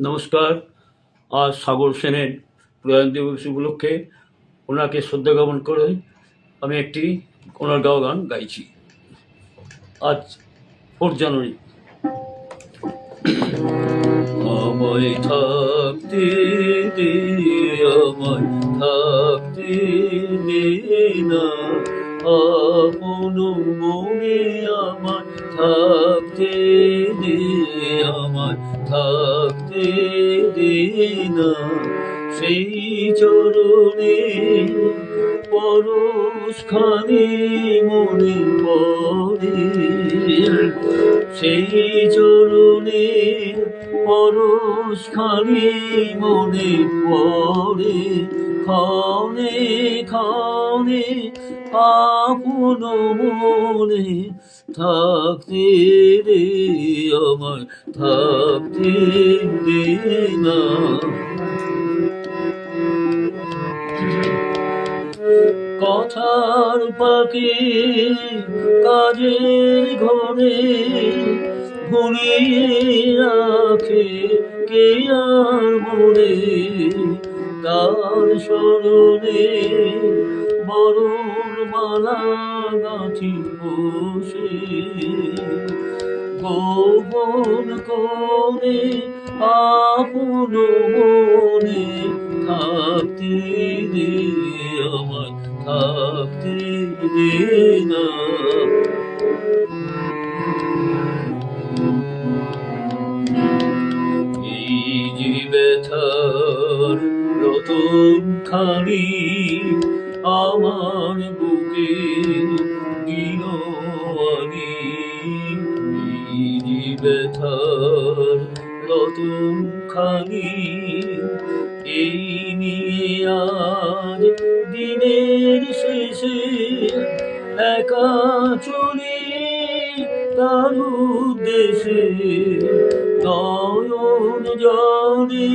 নমস্কার। আজ সাগর সেনের প্রয়াণ দিবস উপলক্ষে ওনাকে শ্রদ্ধা জ্ঞাপন করে আমি একটি ওনার গাওয়া গান গাইছি। আজ 4 জানুয়ারি। আমায় থাকতে দে, আমায় থাকতে দে না, আপন মনে আমায় থাকতে দে, আমায় থাকতে দে না, সেই চরণে পরশখানি মনে পড়ে, সেই চরণে পরশখানি মনে পড়ে, ক্ষণে ক্ষণে আপন মনে থাকতে রে, আমায় থাকতে দে না। কথার পাখি কাজের ঘরে ঘুরিয়ে রাখে কে আর মনে, তার স্মরণে বরণ মালা গাঁথি বসে, গোপন করে আপন মনে থাকতে দে, আমায় থাকতে দে না। এই যে ব্যথার রতন খানি আমার বুকে দিল আনি, এই যে ব্যথার রতন খানি এই নিয়ে আজ দিনের শেষে একা চলি তার উদ্দেশে, নয়ন জলে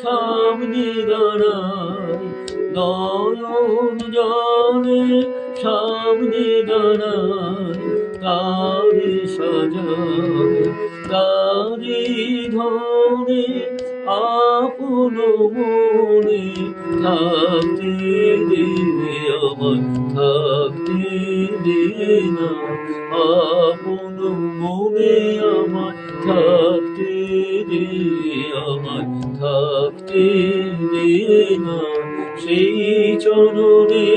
সামনে দাঁড়ায়, নয়ন জলে সামনে দাঁড়ায়, তারে সাজায় তারে ধরে আপন মনে থাকতে দে, আমায় থাকতে দে না, আপন মনে আমায় থাকতে দে, আমায় থাকতে দে না, সেই চরণে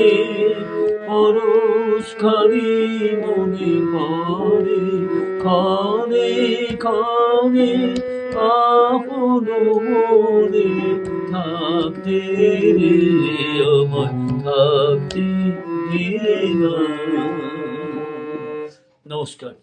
পরশখানি মনে পড়ে, ক্ষণে ক্ষণে আপন মনে থাকতে রে, আমায় থাকতে দে না। নমস্কার।